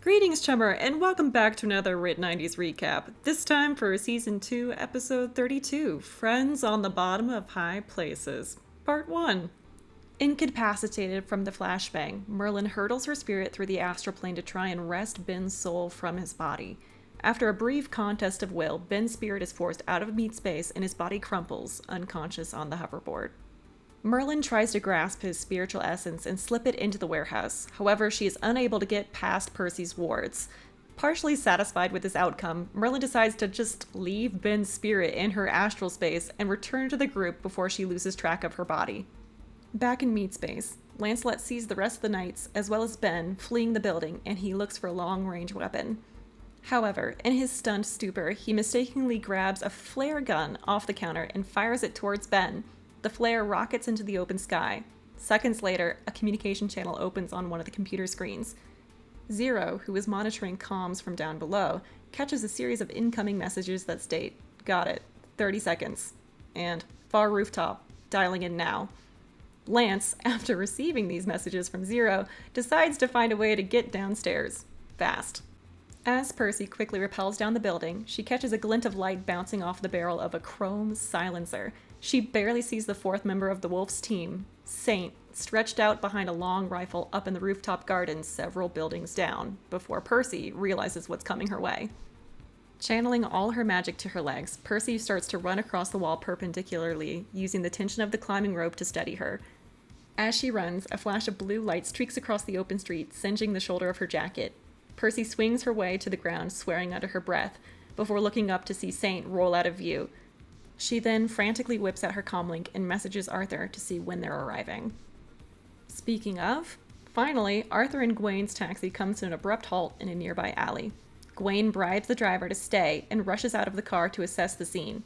Greetings, Chummer, and welcome back to another RIT90s recap. This time for Season 2, Episode 32, Friends on the Bottom of High Places, Part 1. Incapacitated from the flashbang, Merlin hurdles her spirit through the astral plane to try and wrest Ben's soul from his body. After a brief contest of will, Ben's spirit is forced out of meat space and his body crumples, unconscious on the hoverboard. Merlin tries to grasp his spiritual essence and slip it into the warehouse. However, she is unable to get past Percy's wards. Partially satisfied with this outcome, Merlin decides to just leave Ben's spirit in her astral space and return to the group before she loses track of her body. Back in meat space, Lancelot sees the rest of the knights, as well as Ben, fleeing the building, and he looks for a long-range weapon. However, in his stunned stupor, he mistakenly grabs a flare gun off the counter and fires it towards Ben. The flare rockets into the open sky. Seconds later, a communication channel opens on one of the computer screens. Zero, who is monitoring comms from down below, catches a series of incoming messages that state, "Got it, 30 seconds," and "Far rooftop, dialing in now." Lance, after receiving these messages from Zero, decides to find a way to get downstairs. Fast. As Percy quickly rappels down the building, she catches a glint of light bouncing off the barrel of a chrome silencer. She barely sees the fourth member of the Wolf's team, Saint, stretched out behind a long rifle up in the rooftop garden several buildings down, before Percy realizes what's coming her way. Channeling all her magic to her legs, Percy starts to run across the wall perpendicularly, using the tension of the climbing rope to steady her. As she runs, a flash of blue light streaks across the open street, singeing the shoulder of her jacket. Percy swings her way to the ground, swearing under her breath, before looking up to see Saint roll out of view. She then frantically whips out her comlink and messages Arthur to see when they're arriving. Speaking of, finally, Arthur and Gwain's taxi comes to an abrupt halt in a nearby alley. Gwain bribes the driver to stay and rushes out of the car to assess the scene.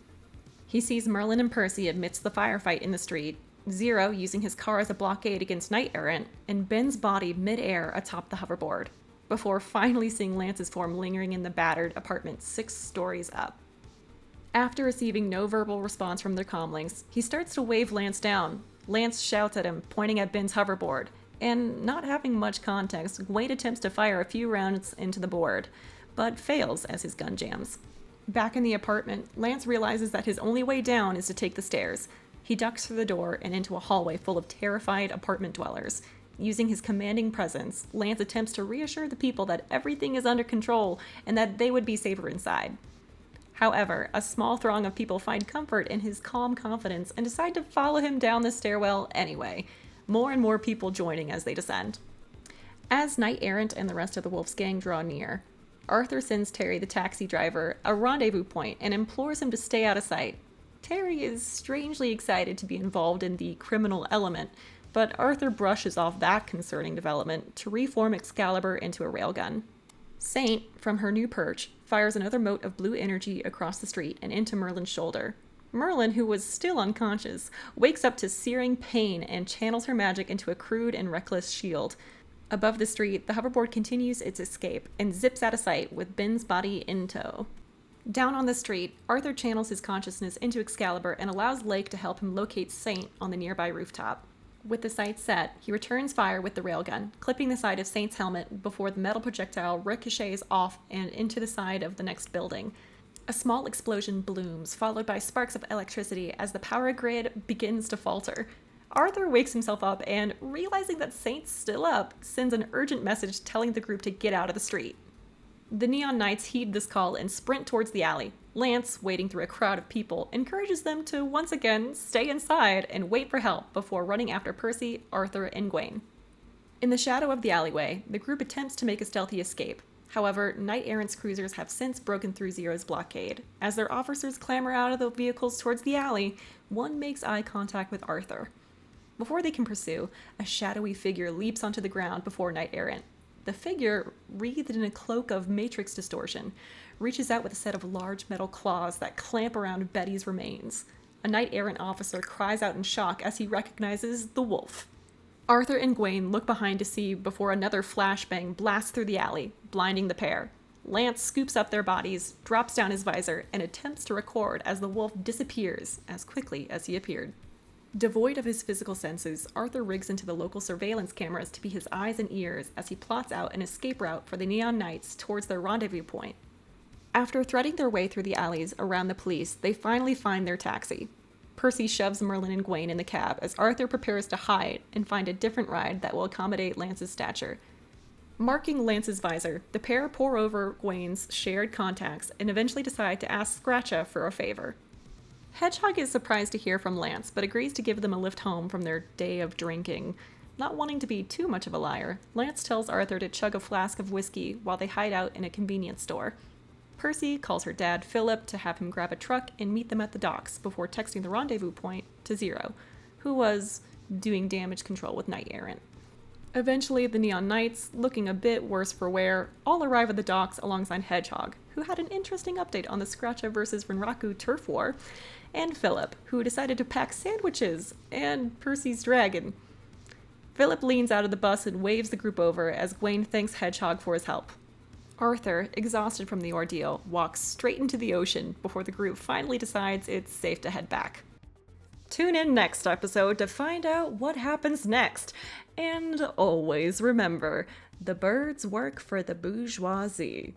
He sees Merlin and Percy amidst the firefight in the street, Zero using his car as a blockade against Knight Errant, and Ben's body mid-air atop the hoverboard, before finally seeing Lance's form lingering in the battered apartment 6 stories up. After receiving no verbal response from their comlinks, he starts to wave Lance down. Lance shouts at him, pointing at Ben's hoverboard, and not having much context, Gwain attempts to fire a few rounds into the board, but fails as his gun jams. Back in the apartment, Lance realizes that his only way down is to take the stairs. He ducks through the door and into a hallway full of terrified apartment dwellers. Using his commanding presence, Lance attempts to reassure the people that everything is under control and that they would be safer inside. However, a small throng of people find comfort in his calm confidence and decide to follow him down the stairwell anyway, more and more people joining as they descend. As Knight Errant and the rest of the Wolf's gang draw near, Arthur sends Terry, the taxi driver, a rendezvous point and implores him to stay out of sight. Terry is strangely excited to be involved in the criminal element, but Arthur brushes off that concerning development to reform Excalibur into a railgun. Saint, from her new perch, fires another mote of blue energy across the street and into Merlin's shoulder. Merlin, who was still unconscious, wakes up to searing pain and channels her magic into a crude and reckless shield. Above the street, the hoverboard continues its escape and zips out of sight with Ben's body in tow. Down on the street, Arthur channels his consciousness into Excalibur and allows Lake to help him locate Saint on the nearby rooftop. With the sights set, he returns fire with the railgun, clipping the side of Saint's helmet before the metal projectile ricochets off and into the side of the next building. A small explosion blooms, followed by sparks of electricity as the power grid begins to falter. Arthur wakes himself up and, realizing that Saint's still up, sends an urgent message telling the group to get out of the street. The Neon Knights heed this call and sprint towards the alley. Lance, wading through a crowd of people, encourages them to once again stay inside and wait for help before running after Percy, Arthur, and Gwain. In the shadow of the alleyway, the group attempts to make a stealthy escape. However, Knight Errant's cruisers have since broken through Zero's blockade. As their officers clamber out of the vehicles towards the alley, one makes eye contact with Arthur. Before they can pursue, a shadowy figure leaps onto the ground before Knight Errant. The figure, wreathed in a cloak of matrix distortion, reaches out with a set of large metal claws that clamp around Betty's remains. A Knight Errant officer cries out in shock as he recognizes the wolf. Arthur and Gwain look behind to see before another flashbang blasts through the alley, blinding the pair. Lance scoops up their bodies, drops down his visor, and attempts to record as the wolf disappears as quickly as he appeared. Devoid of his physical senses, Arthur rigs into the local surveillance cameras to be his eyes and ears as he plots out an escape route for the Neon Knights towards their rendezvous point. After threading their way through the alleys around the police, they finally find their taxi. Percy shoves Merlin and Gawain in the cab as Arthur prepares to hide and find a different ride that will accommodate Lance's stature. Marking Lance's visor, the pair pore over Gawain's shared contacts and eventually decide to ask Scratcha for a favor. Hedgehog is surprised to hear from Lance, but agrees to give them a lift home from their day of drinking. Not wanting to be too much of a liar, Lance tells Arthur to chug a flask of whiskey while they hide out in a convenience store. Percy calls her dad, Philip, to have him grab a truck and meet them at the docks before texting the rendezvous point to Zero, who was doing damage control with Knight Errant. Eventually, the Neon Knights, looking a bit worse for wear, all arrive at the docks alongside Hedgehog, who had an interesting update on the Scratcha vs. Renraku turf war, and Philip, who decided to pack sandwiches, and Percy's dragon. Philip leans out of the bus and waves the group over as Gawain thanks Hedgehog for his help. Arthur, exhausted from the ordeal, walks straight into the ocean before the group finally decides it's safe to head back. Tune in next episode to find out what happens next. And always remember, the birds work for the bourgeoisie.